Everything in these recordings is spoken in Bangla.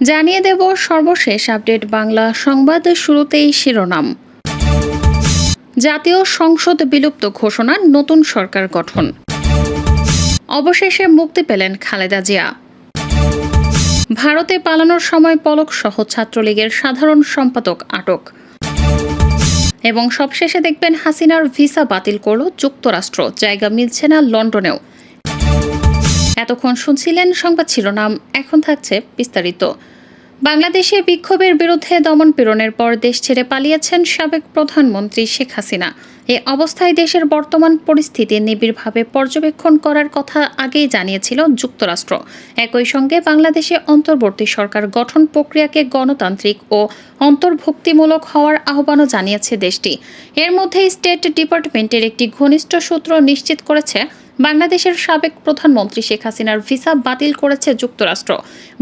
জানিয়ে দেব সর্বশেষ আপডেট বাংলা সংবাদ। শুরুতেই শিরোনাম। জাতীয় সংসদ বিলুপ্ত ঘোষণা, নতুন সরকার গঠন। অবশেষে মুক্তি পেলেন খালেদা জিয়া। ভারতে পালানোর সময় পলক সহ ছাত্রলীগের সাধারণ সম্পাদক আটক। এবং সবশেষে দেখবেন হাসিনার ভিসা বাতিল করল যুক্তরাষ্ট্র, জায়গা মিলছে না লন্ডনেও। এতক্ষণ শুনছিলেন সংবাদ শিরোনাম, এখন থাকছে বিস্তারিত। বাংলাদেশে বিক্ষোভের বিরুদ্ধে দমন-পীড়নের পর দেশ ছেড়ে পালিয়েছেন সাবেক প্রধানমন্ত্রী শেখ হাসিনা। এ অবস্থায় দেশের বর্তমান পরিস্থিতি নিবিড়ভাবে পর্যবেক্ষণ করার কথা আগেই জানিয়েছিল যুক্তরাষ্ট্র। একই সঙ্গে বাংলাদেশে অন্তর্বর্তী সরকার গঠন প্রক্রিয়াকে গণতান্ত্রিক ও অন্তর্ভুক্তিমূলক হওয়ার আহ্বানও জানিয়েছে দেশটি। এর মধ্যে স্টেট ডিপার্টমেন্টের একটি ঘনিষ্ঠ সূত্র নিশ্চিত করেছে বাংলাদেশের সাবেক প্রধানমন্ত্রী শেখ হাসিনার ভিসা বাতিল করেছে যুক্তরাষ্ট্র।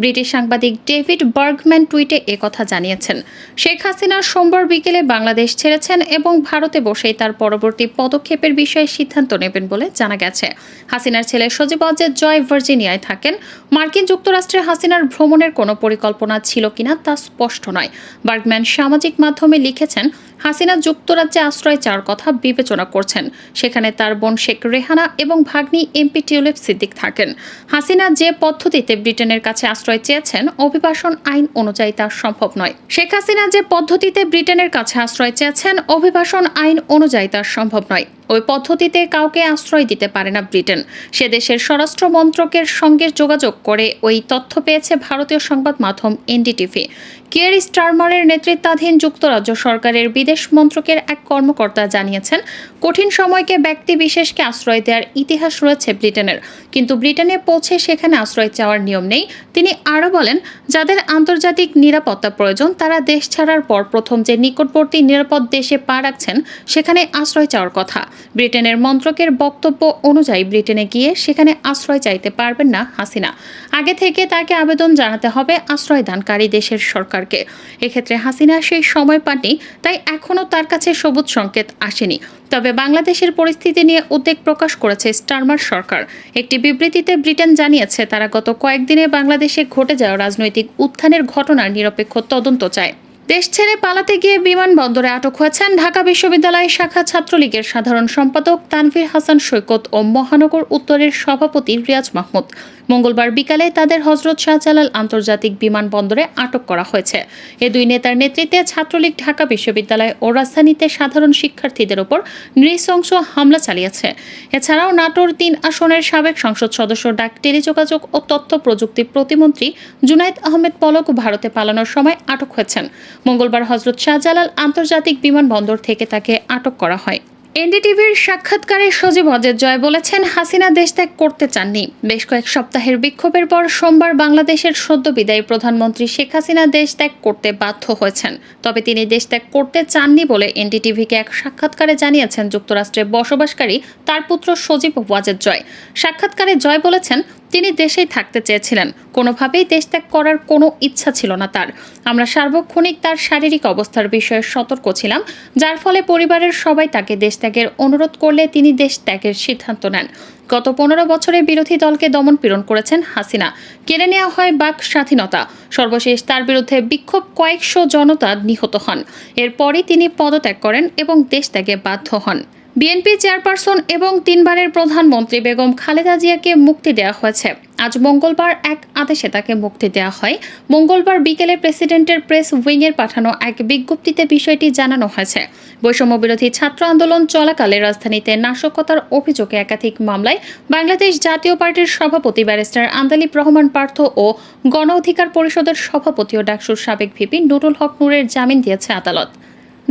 ব্রিটিশ সাংবাদিক ডেভিড বার্গম্যান টুইটে একথা জানিয়েছেন। শেখ হাসিনা সোমবার বিকেলে বাংলাদেশ ছেড়েছেন এবং ভারতে বসেই তার পরবর্তী পদক্ষেপের বিষয়ে সিদ্ধান্ত নেবেন বলে জানা গেছে। হাসিনার ছেলে সজীব ওয়াজেদ জয় ভার্জিনিয়ায় থাকেন। মার্কিন যুক্তরাষ্ট্রে হাসিনার ভ্রমণের কোনো পরিকল্পনা ছিল কিনা তা স্পষ্ট নয়। বার্গম্যান সামাজিক মাধ্যমে লিখেছেন, হাসিনা যুক্তরাজ্যে আশ্রয় চাওয়ার কথা বিবেচনা করছেন। সেখানে তার বোন শেখ রেহানা এবং ভাগ্নি এমপি টিউলিপ সিদ্দিক থাকেন। হাসিনা যে পদ্ধতিতে ব্রিটেনের কাছে আশ্রয় চেয়েছেন, অভিবাসন আইন অনুযায়ী তা সম্ভব নয়। শেখ হাসিনা যে পদ্ধতিতে ব্রিটেনের কাছে আশ্রয় চেয়েছেন, অভিবাসন আইন অনুযায়ী তা সম্ভব নয়। ওই পদ্ধতিতে কাউকে আশ্রয় দিতে পারে না ব্রিটেন। সে দেশের স্বরাষ্ট্র মন্ত্রকের সঙ্গে যোগাযোগ করে ওই তথ্য পেয়েছে ভারতীয় সংবাদ মাধ্যম এনডিটিভি। কিয়ার স্টারমারের নেতৃত্বাধীন যুক্তরাজ্য সরকারের বিদেশ মন্ত্রকের এক কর্মকর্তা জানিয়েছেন, কঠিন সময়কে ব্যক্তি বিশেষকে আশ্রয় দেওয়ার ইতিহাস রয়েছে ব্রিটেনের, কিন্তু ব্রিটেনে পৌঁছে সেখানে আশ্রয় চাওয়ার নিয়ম নেই। তিনি আরও বলেন, যাদের আন্তর্জাতিক নিরাপত্তা প্রয়োজন তারা দেশ ছাড়ার পর প্রথম যে নিকটবর্তী নিরাপদ দেশে পা রাখছেন সেখানে আশ্রয় চাওয়ার কথা। ব্রিটেনের মন্ত্রকের বক্তব্য অনুযায়ী ব্রিটেনে গিয়ে সেখানে আশ্রয় চাইতে পারবেন না হাসিনা। আগে থেকে তাকে আবেদন জানাতে হবে আশ্রয়দানকারী দেশের সরকারকে। এক্ষেত্রে হাসিনা সেই সময় পাননি, তাই এখনও তার কাছে সবুজ সংকেত আসেনি। তবে বাংলাদেশের পরিস্থিতি নিয়ে উদ্বেগ প্রকাশ করেছে স্টারমার সরকার। একটি বিবৃতিতে ব্রিটেন জানিয়েছে, তারা গত কয়েকদিনে বাংলাদেশে ঘটে যাওয়া রাজনৈতিক উত্থানের ঘটনার নিরপেক্ষ তদন্ত চায়। দেশ ছেড়ে পালাতে গিয়ে বিমানবন্দরে আটক হয়েছেন ঢাকা বিশ্ববিদ্যালয় শাখা ছাত্রলীগের সাধারণ সম্পাদক তানভীর হাসান সৈকত ও মহানগর উত্তরের সভাপতি রিয়াজ মাহমুদ। মঙ্গলবার বিকালে তাদের হযরত শাহজালাল আন্তর্জাতিক বিমানবন্দরে আটক করা হয়েছে। এ দুই নেতার নেতৃত্বে ছাত্রলীগ ঢাকা বিশ্ববিদ্যালয় ও রাজধানীতে সাধারণ শিক্ষার্থীদের ওপর নৃশংস হামলা চালিয়েছে। এছাড়াও নাটোর ৩ আসনের সাবেক সংসদ সদস্য ডাক টেলিযোগাযোগ ও তথ্য প্রযুক্তি প্রতিমন্ত্রী জুনায়েদ আহমেদ পলক ভারতে পালানোর সময় আটক হয়েছেন। মঙ্গলবার হযরত শাহজালাল আন্তর্জাতিক বিমানবন্দর থেকে তাকে আটক করা হয়। এনডিটিভির সাক্ষাৎকারে সজীব ওয়াজেদ জয় বলেছেন, হাসিনা দেশ ত্যাগ করতে চাননি। বেশ কয়েক সপ্তাহের বিক্ষোভের পর সোমবার বাংলাদেশের সদ্য বিদায়ী প্রধানমন্ত্রী শেখ হাসিনা দেশ ত্যাগ করতে বাধ্য হয়েছেন। তবে তিনি দেশ ত্যাগ করতে চাননি বলে এনডিটিভিকে এক সাক্ষাৎকারে জানিয়েছেন যুক্তরাষ্ট্রে বসবাসকারী তার পুত্র সজীব ওয়াজেদ জয়। সাক্ষাৎকারে জয় বলেছেন, তিনি দেশেই থাকতে চেয়েছিলেন, কোনোভাবেই দেশ ত্যাগ করার কোনো ইচ্ছা ছিল না তার। আমরা সার্বক্ষণিক তার শারীরিক অবস্থার বিষয়ে সতর্ক ছিলাম, যার ফলে পরিবারের সবাই তাকে দেশ ত্যাগের অনুরোধ করলে তিনি দেশ ত্যাগের সিদ্ধান্ত নেন। গত 15 বছরে বিরোধী দলকে দমন-পীড়ন করেছেন হাসিনা। কেড়ে নেওয়া হয় বাক স্বাধীনতা। সর্বশেষ তার বিরুদ্ধে বিক্ষোভ কয়েকশো জনতা নিহত হন। এরপরই তিনি পদত্যাগ করেন এবং দেশ ত্যাগে বাধ্য হন। বিএনপি চেয়ারপারসন এবং 3 বারের প্রধানমন্ত্রী বেগম খালেদা জিয়াকে মুক্তি দেওয়া হয়েছে। আজ মঙ্গলবার এক আদেশে তাকে মুক্তি দেওয়া হয়। মঙ্গলবার বিকেলে প্রেসিডেন্টের প্রেস উইংয়ের পাঠানো এক বিজ্ঞপ্তিতে বিষয়টি জানানো হয়েছে। বৈষম্য বিরোধী ছাত্র আন্দোলন চলাকালে রাজধানীতে নাশকতার অভিযোগে একাধিক মামলায় বাংলাদেশ জাতীয় পার্টির সভাপতি ব্যারিস্টার আন্দালিব রহমান পার্থ ও গণ অধিকার পরিষদের সভাপতি ও ডাকসুর সাবেক ভিপি নুরুল হক নূরের জামিন দিয়েছে আদালত।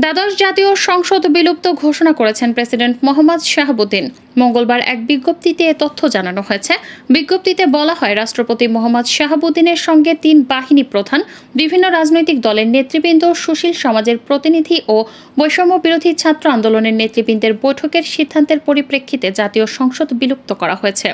দ্বাদশ জাতীয় সংসদ বিলুপ্ত ঘোষণা করেছেন প্রেসিডেন্ট মোহাম্মদ শাহাবুদ্দিন। মঙ্গলবার এক বিজ্ঞপ্তিতে এ তথ্য জানানো হয়েছে। বিজ্ঞপ্তিতে বলা হয়, রাষ্ট্রপতি মোহাম্মদ শাহাবুদ্দিনের সঙ্গে 3 বাহিনী প্রধান, বিভিন্ন রাজনৈতিক দলের নেতৃবৃন্দ, সুশীল সমাজের প্রতিনিধি ও বৈষম্য বিরোধী ছাত্র আন্দোলনের নেতৃবৃন্দের বৈঠকের সিদ্ধান্তের পরিপ্রেক্ষিতে জাতীয় সংসদ বিলুপ্ত করা হয়েছে।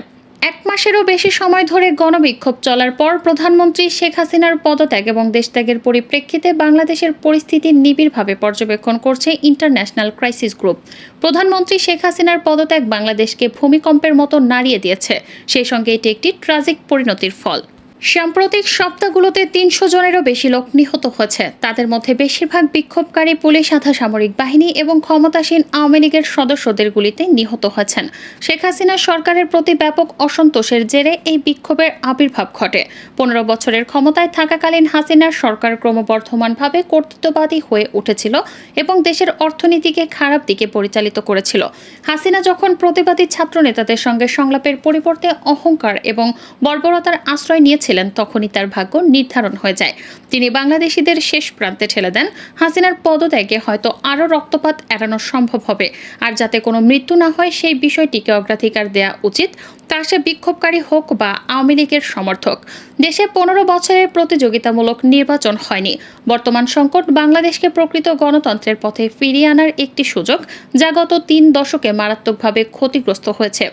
1 মাসেরও বেশি সময় ধরে গণবিক্ষোভ চলার পর প্রধানমন্ত্রী শেখ হাসিনার পদত্যাগ এবং দেশত্যাগের পরিপ্রেক্ষিতে বাংলাদেশের পরিস্থিতি নিবিড়ভাবে পর্যবেক্ষণ করছে ইন্টারন্যাশনাল ক্রাইসিস গ্রুপ। প্রধানমন্ত্রী শেখ হাসিনার পদত্যাগ বাংলাদেশকে ভূমিকম্পের মতো নাড়িয়ে দিয়েছে। সেই সঙ্গে এটি একটি ট্র্যাজিক পরিণতির ফল। সাম্প্রতিক সপ্তাহগুলোতে ৩০০ জনেরও বেশি লোক নিহত হয়েছে। তাদের মধ্যে বেশিরভাগ বিক্ষোভকারী, পুলিশ, আধা সামরিক বাহিনী এবং ক্ষমতাসীন আওয়ামী লীগের সদস্যদের গুলিতে নিহত হয়েছেন। শেখ হাসিনা সরকারের প্রতি ব্যাপক অসন্তোষের জেরে এই বিক্ষোভের আবির্ভাব ঘটে। ১৫ বছরের ক্ষমতায় থাকাকালীন হাসিনার সরকার ক্রমবর্ধমানভাবে কর্তৃত্ববাদী হয়ে উঠেছিল এবং দেশের অর্থনীতিকে খারাপ দিকে পরিচালিত করেছিল। হাসিনা যখন প্রতিবাদী ছাত্র নেতাদের সঙ্গে সংলাপের পরিবর্তে অহংকার এবং বর্বরতার আশ্রয় নিয়েছিলেন, তখনই তার ভাগ্য নির্ধারণ হয়ে যায়। তিনি বাংলাদেশিদের শেষ প্রান্তে ঠেলে দেন। হাসিনার পদত্যাগে হয়তো আরও রক্তপাত এড়ানো সম্ভব হবে, আর যাতে কোনো মৃত্যু না হয় সেই বিষয়টিকে অগ্রাধিকার দেওয়া উচিত, তা সে বিক্ষোভকারী হোক বা আওয়ামী লীগের সমর্থক। দেশে ১৫ বছরের প্রতিযোগিতামূলক নির্বাচন হয়নি। বর্তমান সংকট বাংলাদেশকে প্রকৃত গণতন্ত্রের পথে ফিরিয়ে আনার একটি সুযোগ, যা গত ৩ দশকে মারাত্মকভাবে ক্ষতিগ্রস্ত হয়েছে।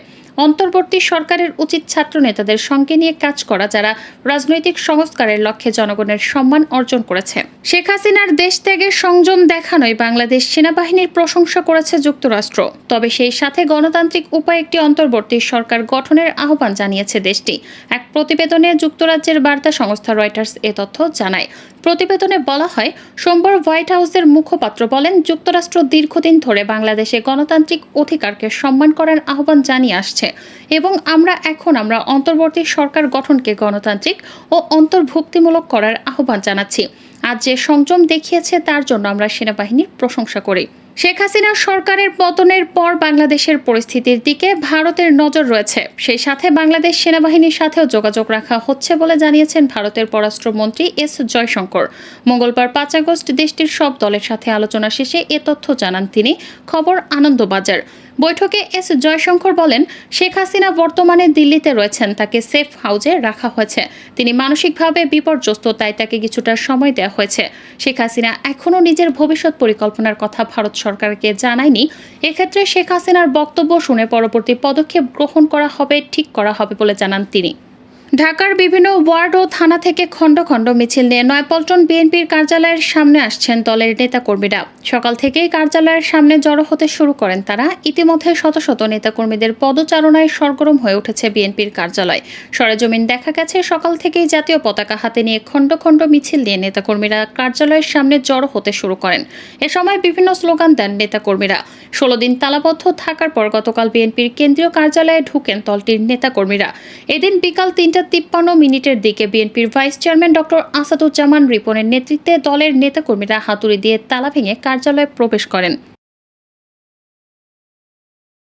অন্তর্বর্তী সরকারের উচিত ছাত্র নেতাদের সঙ্গে নিয়ে কাজ করা, যারা রাজনৈতিক সংস্কারের লক্ষ্যে জনগণের সম্মান অর্জন করেছে। শেখ হাসিনার দেশ ত্যাগের সংযম দেখানোয় বাংলাদেশ সেনাবাহিনীর প্রশংসা করেছে যুক্তরাষ্ট্র। তবে সেই সাথে গণতান্ত্রিক উপায়ে একটি অন্তর্বর্তী সরকার গঠনের আহ্বান জানিয়েছে দেশটি। এক প্রতিবেদনে যুক্তরাজ্যের বার্তা সংস্থা রয়টার্স এ তথ্য জানায়। প্রতিবেদনে বলা হয়, সোমবার হোয়াইট হাউসের মুখপাত্র বলেন, যুক্তরাষ্ট্র দীর্ঘদিন ধরে বাংলাদেশে গণতান্ত্রিক অধিকারকে সম্মান করার আহ্বান জানিয়ে আসছে এবং আমরা অন্তর্বর্তী সরকার গঠনকে গণতান্ত্রিক ও অন্তর্ভুক্তিমূলক করার আহ্বান জানাচ্ছি। আজ যে সংযম দেখিয়েছে তার জন্য আমরা সেনাবাহিনীর প্রশংসা করি। শেখ হাসিনার সরকারের পতনের পর বাংলাদেশের পরিস্থিতির দিকে ভারতের নজর রয়েছে। সেই সাথে বাংলাদেশ সেনাবাহিনীর সাথেও যোগাযোগ রাখা হচ্ছে বলে জানিয়েছেন ভারতের পররাষ্ট্রমন্ত্রী এস জয়শঙ্কর। মঙ্গলবার ৫ আগস্ট দেশটির সব দলের সাথে আলোচনা শেষে এ তথ্য জানান তিনি। খবর আনন্দবাজার। বৈঠকে এস জয়শঙ্কর বলেন, শেখ হাসিনা বর্তমানে দিল্লিতে রয়েছেন, তাকে সেফ হাউসে রাখা হয়েছে। তিনি মানসিকভাবে বিপর্যস্ত, তাই তাকে কিছুটা সময় দেওয়া হয়েছে। শেখ হাসিনা এখনও নিজের ভবিষ্যৎ পরিকল্পনার কথা ভারত সরকারকে জানায়নি। এক্ষেত্রে শেখ হাসিনার বক্তব্য শুনে পরবর্তী পদক্ষেপ গ্রহণ ঠিক করা হবে বলে জানান তিনি। ঢাকার বিভিন্ন ওয়ার্ড ও থানা থেকে খণ্ড খণ্ড মিছিল নিয়ে নয়াপল্টন বিএনপির কার্যালয়ের সামনে আসছেন দলের নেতাকর্মীরা। সকাল থেকেই কার্যালয়ের সামনে জড়ো হতে শুরু করেন তারা। ইতিমধ্যে শত শত নেতাকর্মীদের পদচারণায় সরগরম হয়ে উঠেছে বিএনপির কার্যালয়। সরেজমিন দেখা গেছে, সকাল থেকেই জাতীয় পতাকা হাতে নিয়ে খণ্ড খণ্ড মিছিল নিয়ে নেতাকর্মীরা কার্যালয়ের সামনে জড়ো হতে শুরু করেন। এ সময় বিভিন্ন স্লোগান দেন নেতাকর্মীরা। ১৬ দিন তালাবদ্ধ থাকার পর গতকাল বিএনপির কেন্দ্রীয় কার্যালয়ে ঢুকেন দলটির নেতাকর্মীরা। এদিন বিকাল ৩:৫৩ দিকে বিএনপির ভাইস চেয়ারম্যান ডক্টর আসাদুজ্জামান রিপনের নেতৃত্বে দলের নেতাকর্মীরা হাতুড়ি দিয়ে তালা ভেঙে কার্যালয়ে প্রবেশ করেন।